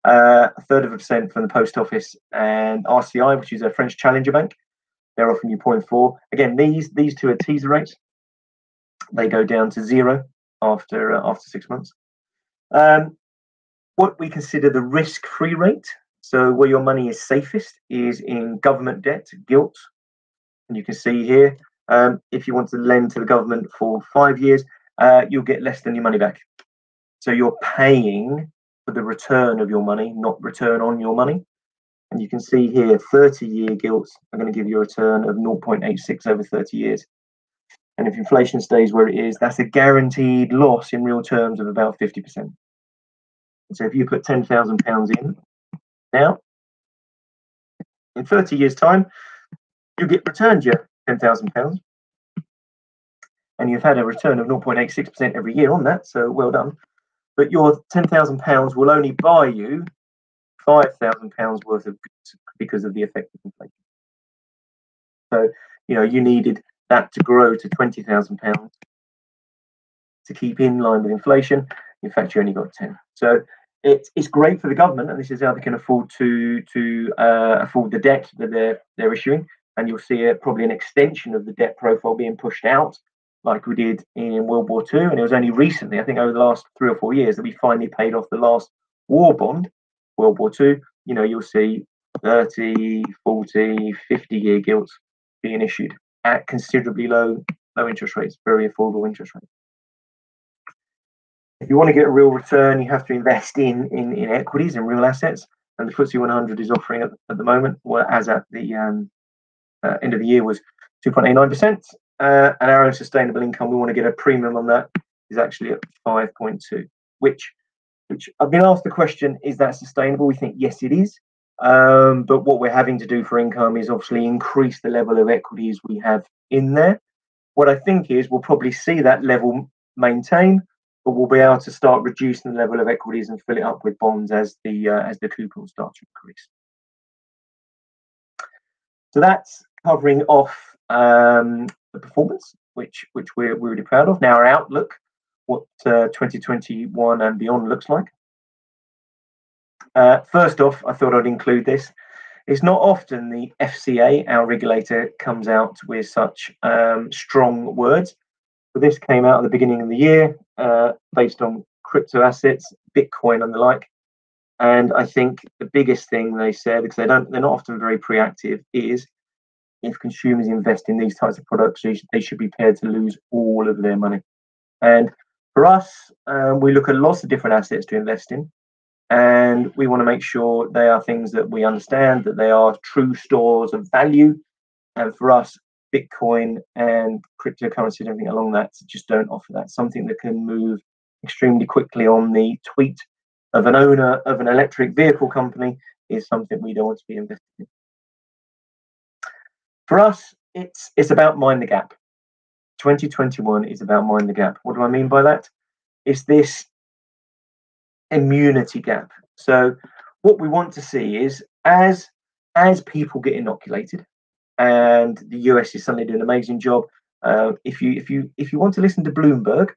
1/3% from the post office and RCI, which is a French challenger bank. They're offering you 0.4. Again, these two are teaser rates. They go down to 0 after 6 months. What we consider the risk-free rate, so where your money is safest, is in government debt, gilts. And you can see here, if you want to lend to the government for 5 years, you'll get less than your money back. So you're paying for the return of your money, not return on your money. And you can see here, 30-year gilts are going to give you a return of 0.86 over 30 years. And if inflation stays where it is, that's a guaranteed loss in real terms of about 50%. So if you put £10,000 in now, in 30 years' time, you get returned your £10,000. And you've had a return of 0.86% every year on that, so well done. But your £10,000 will only buy you £5,000 worth of goods because of the effect of inflation. So, you needed that to grow to £20,000 to keep in line with inflation. In fact, you only got 10. So it's great for the government, and this is how they can afford to afford the debt that they're issuing. And you'll see probably an extension of the debt profile being pushed out, like we did in World War II. And it was only recently, I think over the last 3 or 4 years, that we finally paid off the last war bond, World War II. You'll see 30, 40, 50-year gilts being issued at considerably low interest rates, very affordable interest rates. If you want to get a real return, you have to invest in equities and real assets. And the FTSE 100 is offering at the moment, well, as at the end of the year, was 2.89%. And our own sustainable income, we want to get a premium on that, is actually at 5.2, which I've been asked the question, is that sustainable? We think, yes, it is. But what we're having to do for income is obviously increase the level of equities we have in there. What I think is we'll probably see that level maintain, but we'll be able to start reducing the level of equities and fill it up with bonds as the coupons start to increase. So that's covering off the performance, which we're really proud of. Now our outlook, what 2021 and beyond looks like. First off, I thought I'd include this. It's not often the FCA, our regulator, comes out with such strong words. But this came out at the beginning of the year, based on crypto assets, Bitcoin and the like. And I think the biggest thing they said, because they're not often very proactive, is if consumers invest in these types of products, they should be prepared to lose all of their money. And for us, we look at lots of different assets to invest in. and we want to make sure they are things that we understand, that they are true stores of value. And for us, Bitcoin and cryptocurrency and everything along that just don't offer that. Something that can move extremely quickly on the tweet of an owner of an electric vehicle company is something we don't want to be invested in. For us, it's about mind the gap. 2021 is about mind the gap. What do I mean by that? It's this immunity gap. So what we want to see is as people get inoculated, and the US is suddenly doing an amazing job. If you want to listen to Bloomberg,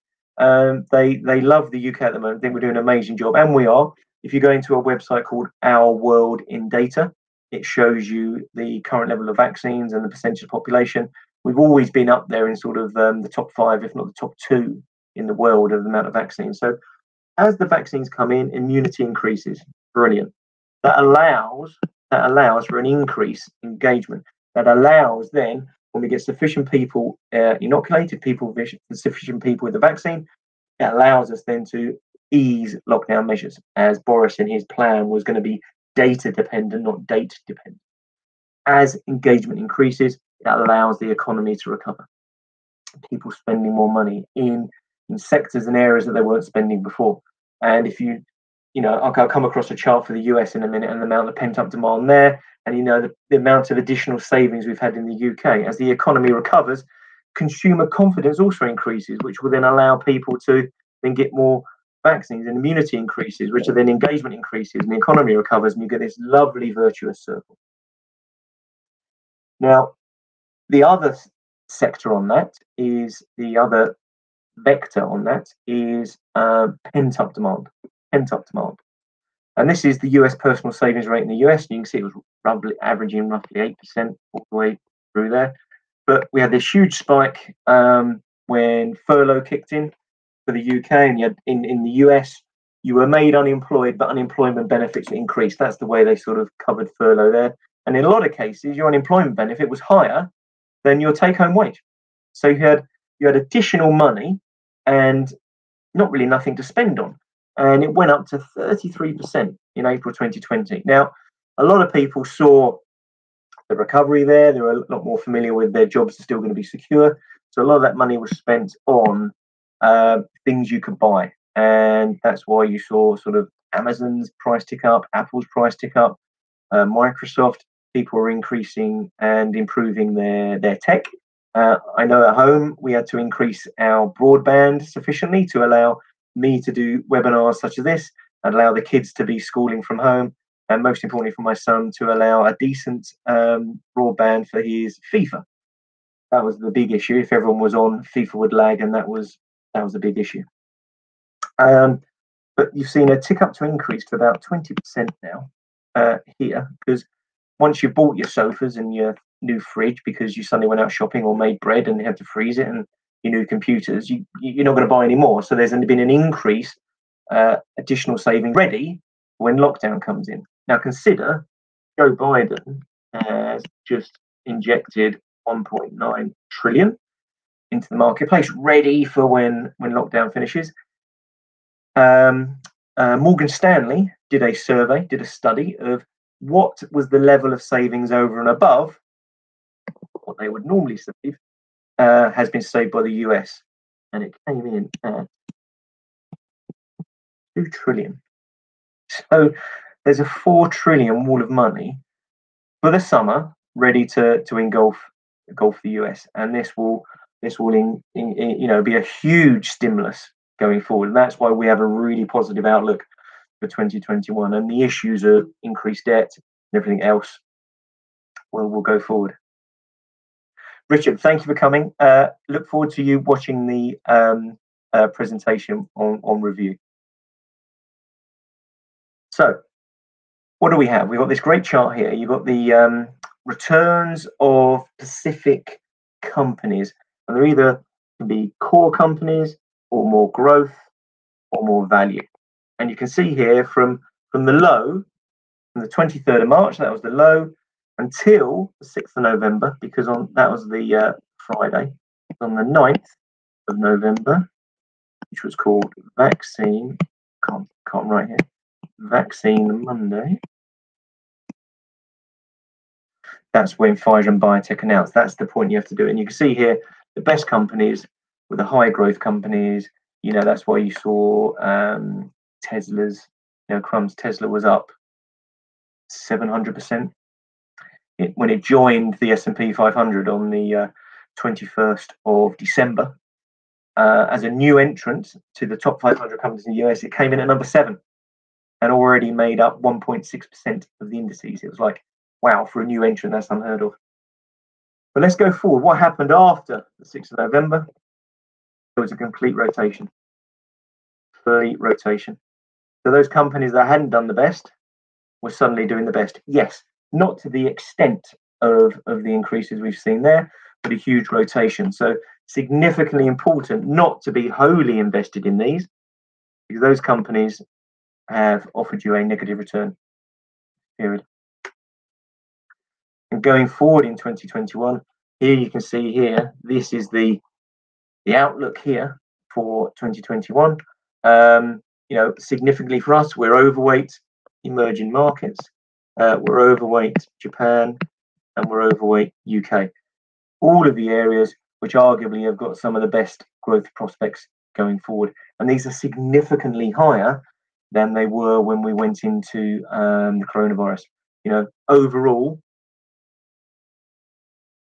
they love the UK at the moment. I think we're doing an amazing job, and we are. If you go into a website called Our World in Data, it shows you the current level of vaccines and the percentage of population. We've always been up there in sort of the top 5, if not the top 2 in the world of the amount of vaccines. So as the vaccines come in, immunity increases. Brilliant. That allows for an increase in engagement. That allows then, when we get sufficient people inoculated, sufficient people with the vaccine, it allows us then to ease lockdown measures, as Boris in his plan was going to be data dependent, not date dependent. As engagement increases, it allows the economy to recover. People spending more money in sectors and areas that they weren't spending before. And if I'll come across a chart for the US in a minute and the amount of pent up demand there, and the amount of additional savings we've had in the UK. As the economy recovers, consumer confidence also increases, which will then allow people to then get more vaccines, and immunity increases, which are then engagement increases, and the economy recovers, and you get this lovely virtuous circle. Now, the other sector on that is the other vector on that is pent up demand. And this is the US personal savings rate in the US. And you can see it was averaging roughly 8% all the way through there. But we had this huge spike when furlough kicked in for the UK, and you had in the US, you were made unemployed, but unemployment benefits increased. That's the way they sort of covered furlough there. And in a lot of cases, your unemployment benefit was higher than your take-home wage. So you had additional money and not really nothing to spend on. And it went up to 33% in April 2020. Now, a lot of people saw the recovery there. They were a lot more familiar with their jobs are still going to be secure. So a lot of that money was spent on things you could buy. And that's why you saw sort of Amazon's price tick up, Apple's price tick up, Microsoft. People were increasing and improving their tech. I know at home we had to increase our broadband sufficiently to allow me to do webinars such as this, and allow the kids to be schooling from home, and most importantly for my son to allow a decent broadband for his FIFA. That was the big issue. If everyone was on, FIFA would lag, and that was a big issue. But you've seen a tick up to increase to about 20% now here, because once you bought your sofas and your new fridge because you suddenly went out shopping or made bread and you had to freeze it, and your new computers, you're not going to buy any more. So there's been an increase, additional saving ready when lockdown comes in. Now consider Joe Biden has just injected 1.9 trillion into the marketplace, ready for when lockdown finishes. Morgan Stanley did a study of what was the level of savings over and above what they would normally save, has been saved by the US, and it came in at 2 trillion. So there's a 4 trillion wall of money for the summer ready to engulf the US, and this will be a huge stimulus going forward. And that's why we have a really positive outlook for 2021, and the issues of increased debt and everything else will go forward. Richard, thank you for coming. Look forward to you watching the presentation on review. So what do we have? We've got this great chart here. You've got the returns of Pacific companies, and they're either can be core companies or more growth or more value. And you can see here from the low, from the 23rd of March, that was the low, until the 6th of November, because that was the Friday, on the 9th of November, which was called vaccine, can't write here, vaccine Monday, that's when Pfizer and Biotech announced. That's the point you have to do. And you can see here the best companies were the high growth companies. You know, that's why you saw Tesla's, you know, Crumb's Tesla was up 700%. When it joined the S&P 500 on the 21st of December, as a new entrant to the top 500 companies in the US, it came in at number 7 and already made up 1.6% of the indices. It was like, wow, for a new entrant, that's unheard of. But let's go forward. What happened after the 6th of November? There was a complete rotation. Complete rotation. So those companies that hadn't done the best were suddenly doing the best. Yes, not to the extent of the increases we've seen there, but a huge rotation. So significantly important not to be wholly invested in these, because those companies have offered you a negative return, period. And going forward in 2021, here you can see here, this is the outlook here for 2021. You know, significantly for us, we're overweight emerging markets, we're overweight Japan, and we're overweight UK. All of the areas which arguably have got some of the best growth prospects going forward. And these are significantly higher than they were when we went into the coronavirus. You know, overall,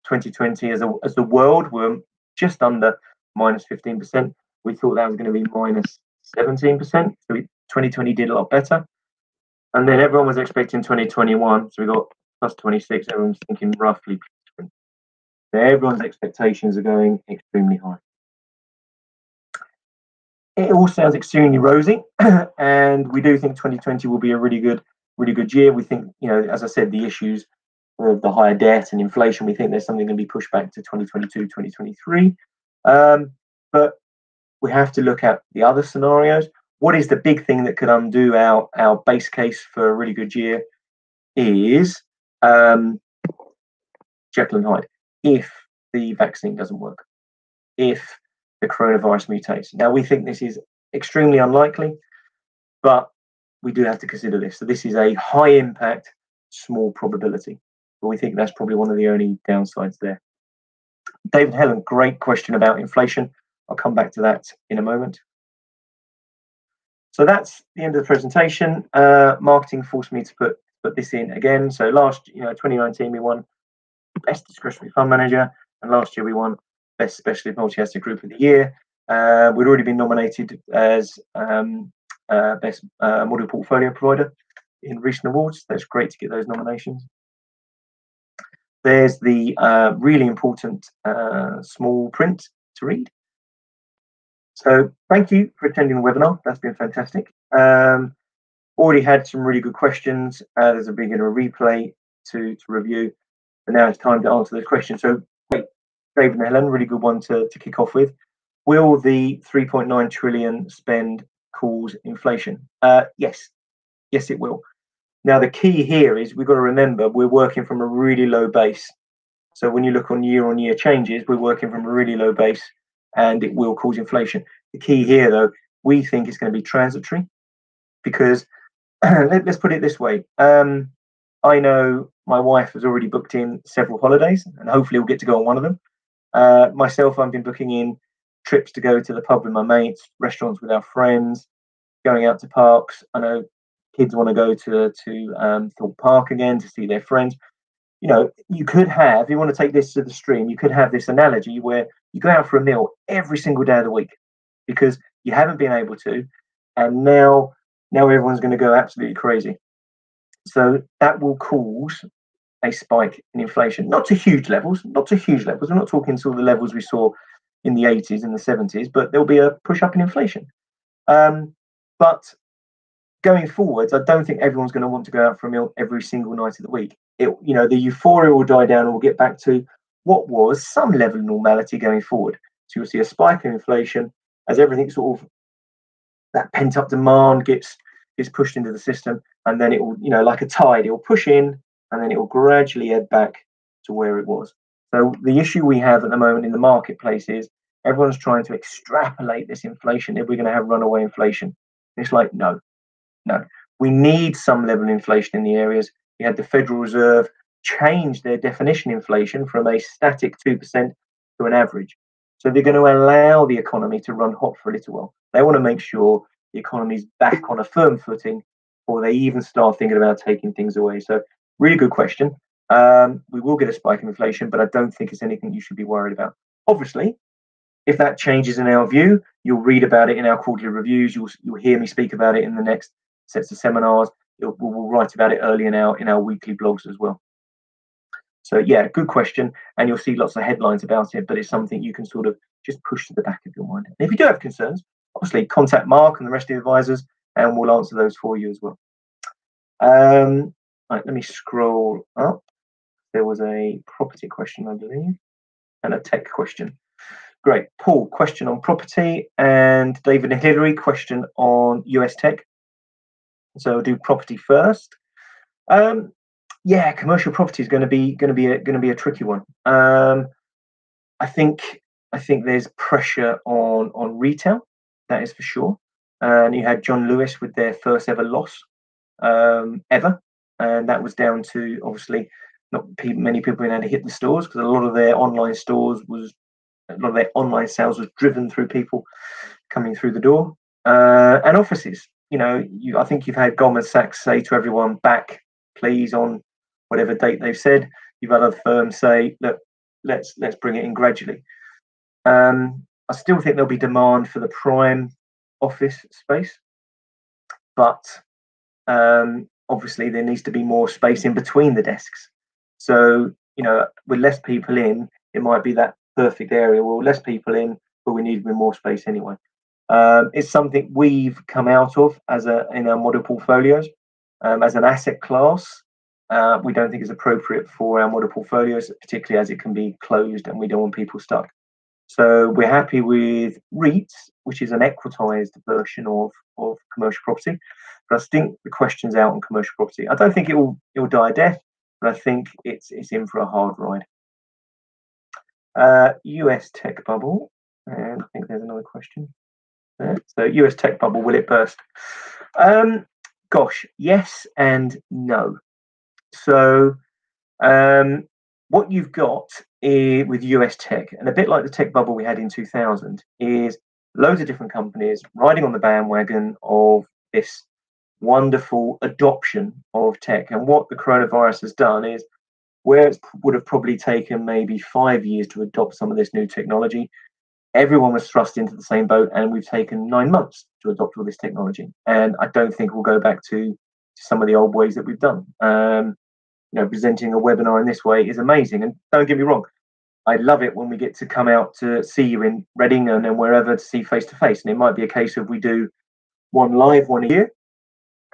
2020 as the world were just under minus 15%. We thought that was going to be minus 17%. So 2020 did a lot better. And then everyone was expecting 2021. So we got plus 26. Everyone's thinking roughly. So everyone's expectations are going extremely high. It all sounds extremely rosy, and we do think 2020 will be a really good year. We think, you know, as I said, the issues of the higher debt and inflation, we think there's something going to be pushed back to 2022, 2023. But we have to look at the other scenarios. What is the big thing that could undo our base case for a really good year is Jekyll and Hyde. If the vaccine doesn't work, if the coronavirus mutates. Now, we think this is extremely unlikely, but we do have to consider this. So this is a high impact, small probability. But we think that's probably one of the only downsides there. David Helen, great question about inflation. I'll come back to that in a moment. So that's the end of the presentation. Marketing forced me to put this in again. So last, 2019 we won Best Discretionary Fund Manager, and last year we won Best Specialist Multi-Asset Group of the Year. We'd already been nominated as Best Model Portfolio Provider in recent awards. That's great to get those nominations. There's the really important small print to read. So thank you for attending the webinar. That's been fantastic. Already had some really good questions. There's a beginner replay to review. And now it's time to answer those questions. So great, David and Helen, really good one to kick off with. Will the 3.9 trillion spend cause inflation? Yes, it will. Now, the key here is we've got to remember we're working from a really low base. So when you look on year changes, we're working from a really low base and it will cause inflation. The key here, though, we think it's going to be transitory because let's put it this way. I know my wife has already booked in several holidays and hopefully we'll get to go on one of them. Myself, I've been booking in trips to go to the pub with my mates, restaurants with our friends, going out to parks. I know kids want to go to Thorpe Park again to see their friends. You know, you could have, if you want to take this to the stream, you could have this analogy where you go out for a meal every single day of the week because you haven't been able to, and now everyone's going to go absolutely crazy. So that will cause a spike in inflation, not to huge levels. We're not talking sort of the levels we saw in the 80s and the 70s, but there'll be a push up in inflation. But going forwards, I don't think everyone's going to want to go out for a meal every single night of the week. The euphoria will die down and we'll get back to what was some level of normality going forward. So you'll see a spike in inflation as everything sort of, that pent up demand gets pushed into the system, and then it will, like a tide, it will push in and then it will gradually ebb back to where it was. So the issue we have at the moment in the marketplace is everyone's trying to extrapolate this inflation if we're going to have runaway inflation. It's like, no. We need some level of inflation in the areas. You had the Federal Reserve change their definition of inflation from a static 2% to an average. So they're going to allow the economy to run hot for a little while. They want to make sure the economy's back on a firm footing before they even start thinking about taking things away. So really good question. We will get a spike in inflation, but I don't think it's anything you should be worried about. Obviously, if that changes in our view, you'll read about it in our quarterly reviews. You'll hear me speak about it in the next sets of seminars. We'll write about it early in our weekly blogs as well. So yeah, good question, and you'll see lots of headlines about it, but it's something you can sort of just push to the back of your mind. And if you do have concerns, obviously contact Mark and the rest of the advisors, and we'll answer those for you as well. Right, let me scroll up. There was a property question, I believe, and a tech question. Great. Paul, question on property, and David and Hillary, question on US tech. So we'll do property first. Yeah, commercial property is going to be a tricky one. I think there's pressure on retail, that is for sure. And you had John Lewis with their first ever loss ever, and that was down to obviously not many people being able to hit the stores, because a lot of their online sales was driven through people coming through the door, and offices. I think you've had Goldman Sachs say to everyone, back please on whatever date they've said. You've had other firms say, look, let's bring it in gradually. I still think there'll be demand for the prime office space, but obviously there needs to be more space in between the desks. So, with less people in, it might be that perfect area. Well, less people in, but we need more space anyway. It's something we've come out of in our model portfolios as an asset class. We don't think it's appropriate for our model portfolios, particularly as it can be closed and we don't want people stuck. So we're happy with REITs, which is an equitized version of commercial property. But I think the question's out on commercial property. I don't think it will die a death, but I think it's in for a hard ride. US tech bubble, and I think there's another question there. So US tech bubble, will it burst? Gosh, yes and no. So what you've got with US tech, and a bit like the tech bubble we had in 2000, is loads of different companies riding on the bandwagon of this wonderful adoption of tech. And what the coronavirus has done is, where it would have probably taken maybe 5 years to adopt some of this new technology, everyone was thrust into the same boat, and we've taken 9 months to adopt all this technology. And I don't think we'll go back to some of the old ways that we've done. Presenting a webinar in this way is amazing. And don't get me wrong, I love it when we get to come out to see you in Reading and wherever to see face to face. And it might be a case of we do one live one a year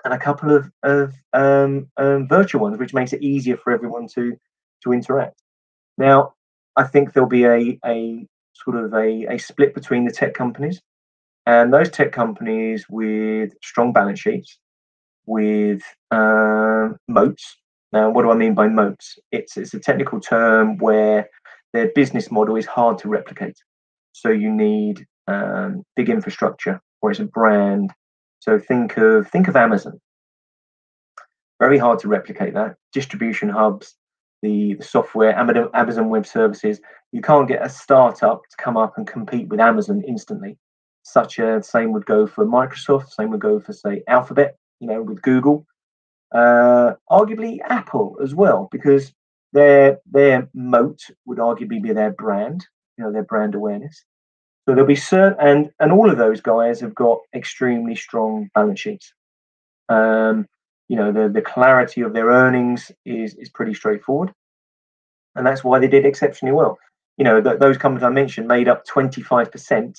and a couple of virtual ones, which makes it easier for everyone to interact. Now, I think there'll be a sort of a split between the tech companies, and those tech companies with strong balance sheets, with moats. Now, what do I mean by moats? It's a technical term where their business model is hard to replicate. So you need big infrastructure, or it's a brand. So think of Amazon. Very hard to replicate that. Distribution hubs, the software, Amazon Web Services. You can't get a startup to come up and compete with Amazon instantly. Same would go for Microsoft. Same would go for, say, Alphabet. With Google. Arguably Apple as well, because their moat would arguably be their brand. Their brand awareness. So there'll be certain, and all of those guys have got extremely strong balance sheets. The clarity of their earnings is pretty straightforward, and that's why they did exceptionally well. Those companies I mentioned made up 25%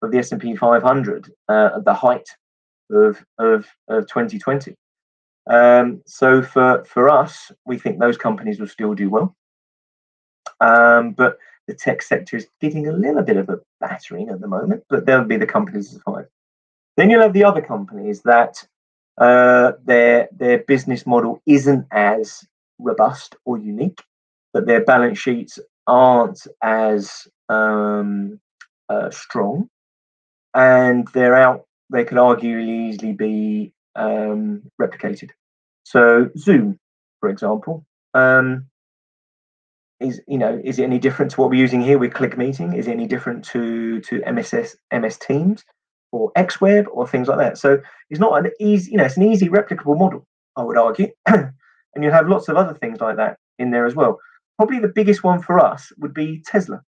of the S&P 500 at the height of 2020. So for us, we think those companies will still do well, but the tech sector is getting a little bit of a battering at the moment, but they'll be the companies that survive. Then you'll have the other companies that their business model isn't as robust or unique, but their balance sheets aren't as strong, and they could arguably easily be replicated. So Zoom, for example, is it any different to what we're using here with Click Meeting? Is it any different to MS Teams or XWeb or things like that? So it's not an easy, it's an easy replicable model, I would argue, and you have lots of other things like that in there as well. Probably the biggest one for us would be Tesla.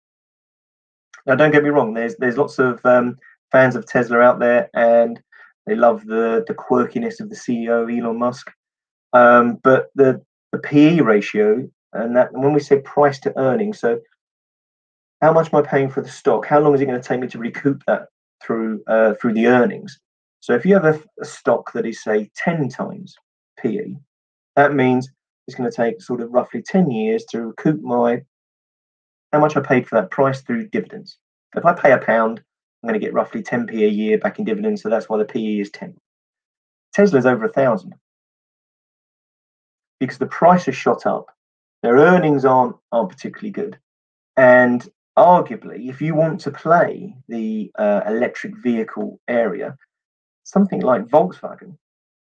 Now, don't get me wrong. There's lots of fans of Tesla out there, and they love the quirkiness of the CEO Elon Musk. But the PE ratio, and that when we say price to earnings, so how much am I paying for the stock? How long is it going to take me to recoup that through the earnings? So if you have a stock that is, say, 10 times PE, that means it's going to take sort of roughly 10 years to recoup how much I paid for that price through dividends. If I pay £1, I'm going to get roughly 10p a year back in dividends, so that's why the PE is 10. Tesla's over 1,000 because the price has shot up. Their earnings aren't particularly good, and arguably, if you want to play the electric vehicle area, something like Volkswagen,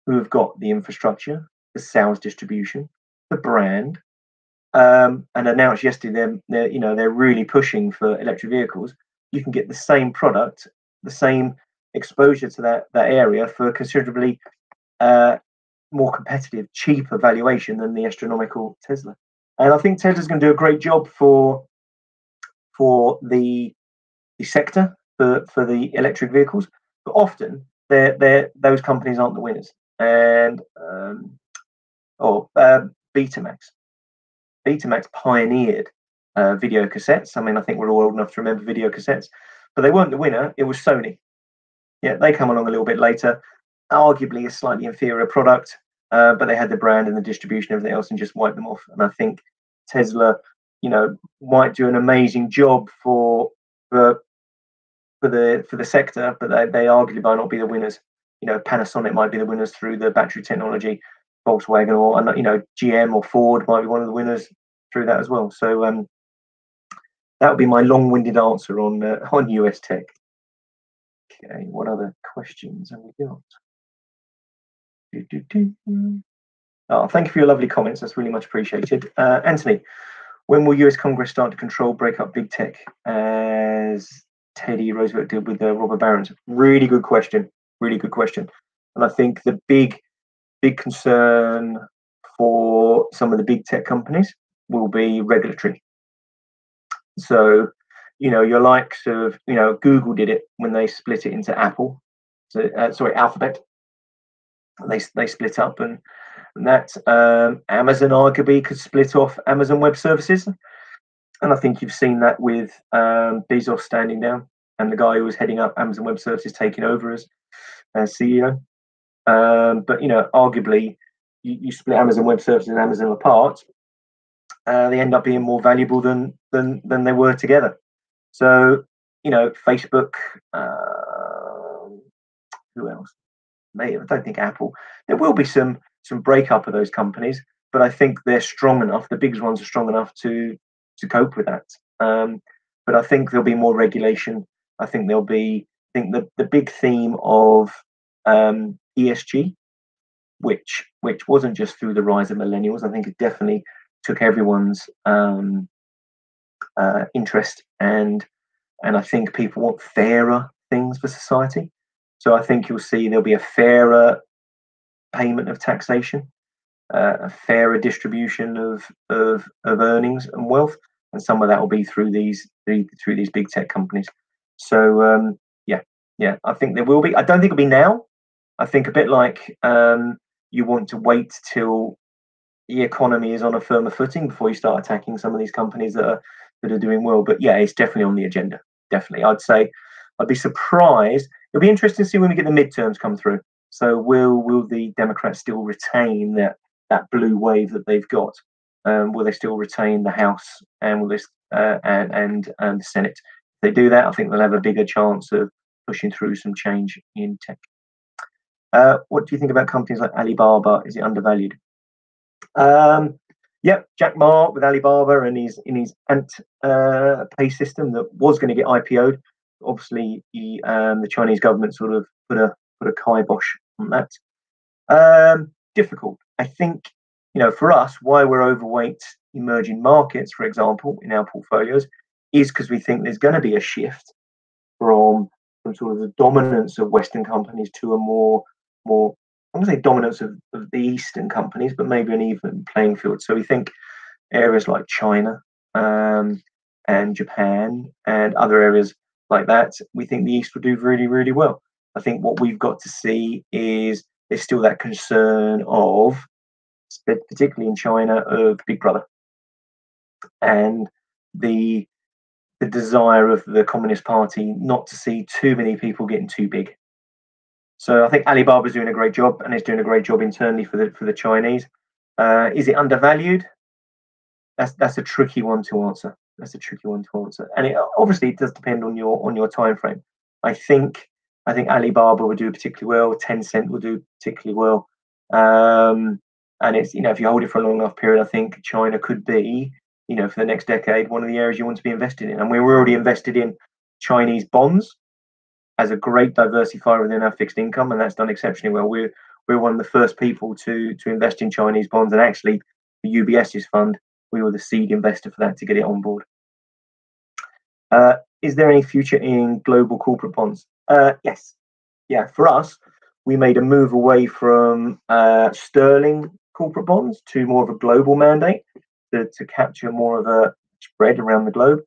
who have got the infrastructure, the sales distribution, the brand, and announced yesterday they're really pushing for electric vehicles. You can get the same product, the same exposure to that area for considerably more competitive, cheaper valuation than the astronomical Tesla. And I think Tesla's going to do a great job for the sector for the electric vehicles, but often those companies aren't the winners. And Betamax pioneered video cassettes. I mean, I think we're all old enough to remember video cassettes, but they weren't the winner. It was Sony. Yeah, they come along a little bit later, arguably a slightly inferior product, but they had the brand and the distribution, everything else, and just wiped them off. And I think Tesla, might do an amazing job for the sector, but they arguably might not be the winners. Panasonic might be the winners through the battery technology. Volkswagen or GM or Ford might be one of the winners through that as well. So that would be my long-winded answer on US tech. Okay, what other questions have we got? Oh, thank you for your lovely comments. That's really much appreciated. Anthony, when will US Congress start to break up big tech as Teddy Roosevelt did with the robber barons? Really good question. Really good question. And I think the big concern for some of the big tech companies will be regulatory. So, your likes of, Google did it when they split it into Alphabet. They split up, and that Amazon arguably could split off Amazon Web Services. And I think you've seen that with Bezos standing down and the guy who was heading up Amazon Web Services taking over as CEO. But arguably, you split Amazon Web Services and Amazon apart, they end up being more valuable than they were together. So Facebook, who else? I don't think Apple. There will be some breakup of those companies, but I think they're strong enough. The biggest ones are strong enough to cope with that. But I think there'll be more regulation. I think there'll be. I think the big theme of ESG, which wasn't just through the rise of millennials. I think it definitely took everyone's interest, and I think people want fairer things for society. So I think you'll see there'll be a fairer payment of taxation, a fairer distribution of earnings and wealth, and some of that will be through these big tech companies. So yeah, I think there will be. I don't think it'll be now. I think a bit like you want to wait till the economy is on a firmer footing before you start attacking some of these companies that are doing well. But yeah, it's definitely on the agenda. Definitely, I'd say I'd be surprised. It'll be interesting to see when we get the midterms come through. So will the Democrats still retain that blue wave that they've got? Will they still retain the House and will this and the Senate? If they do that, I think they'll have a bigger chance of pushing through some change in tech. What do you think about companies like Alibaba? Is it undervalued? Yep, Jack Ma with Alibaba and his Ant pay system that was going to get IPO'd. Obviously, the Chinese government sort of put a kibosh on that. Difficult. I think, for us, why we're overweight emerging markets, for example, in our portfolios, is because we think there's going to be a shift from sort of the dominance of Western companies to a more I wouldn't say dominance of the Eastern companies, but maybe an even playing field. So we think areas like China and Japan and other areas like that, we think the East will do really, really well. I think what we've got to see is there's still that concern of, particularly in China, of Big Brother and the desire of the Communist Party not to see too many people getting too big. So I think Alibaba's doing a great job, and it's doing a great job internally for the Chinese. Is it undervalued? That's a tricky one to answer. And it obviously does depend on your time frame. I think Alibaba will do particularly well. Tencent will do particularly well. And it's, if you hold it for a long enough period, I think China could be, for the next decade, one of the areas you want to be invested in. And we're already invested in Chinese bonds as a great diversifier within our fixed income, and that's done exceptionally well. We're one of the first people to invest in Chinese bonds, and actually the UBS's fund, we were the seed investor for that to get it on board. Is there any future in global corporate bonds? Yes. Yeah, for us, we made a move away from sterling corporate bonds to more of a global mandate to capture more of a spread around the globe.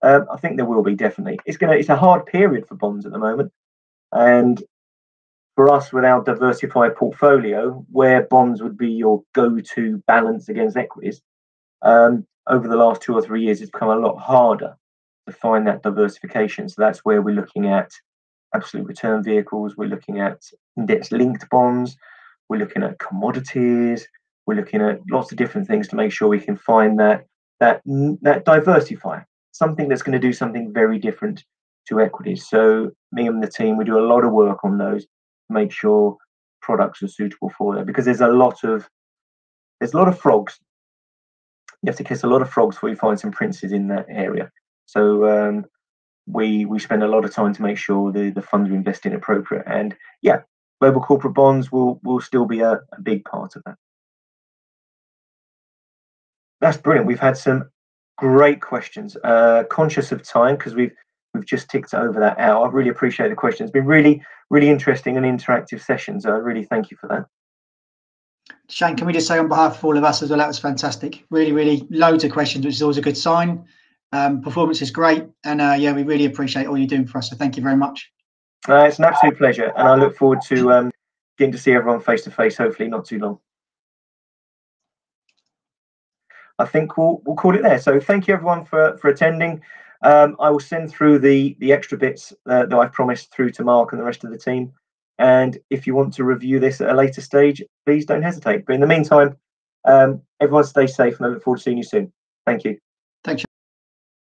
I think there will be, definitely. It's a hard period for bonds at the moment, and for us, with our diversified portfolio, where bonds would be your go-to balance against equities, over the last 2 or 3 years, it's become a lot harder to find that diversification. So that's where we're looking at absolute return vehicles. We're looking at index-linked bonds. We're looking at commodities. We're looking at lots of different things to make sure we can find that diversifier, something that's going to do something very different to equities. So me and the team, we do a lot of work on those to make sure products are suitable for that, because there's a lot of frogs. You have to kiss a lot of frogs before you find some princes in that area. So we spend a lot of time to make sure the funds we invest in are appropriate. And yeah, global corporate bonds will still be a big part of that. That's brilliant. We've had some great questions. Conscious of time, because we've just ticked over that hour. I really appreciate the questions. It's been really, really interesting and interactive sessions. I really thank you for that. Shane, can we just say on behalf of all of us as well, that was fantastic. Really, really loads of questions, which is always a good sign. Performance is great, and yeah, we really appreciate all you're doing for us. So thank you very much. It's an absolute pleasure, and I look forward to getting to see everyone face to face. Hopefully, not too long. I think we'll call it there. So thank you everyone for attending. I will send through the extra bits that I've promised through to Mark and the rest of the team. And if you want to review this at a later stage, please don't hesitate. But in the meantime, everyone stay safe, and I look forward to seeing you soon. Thank you.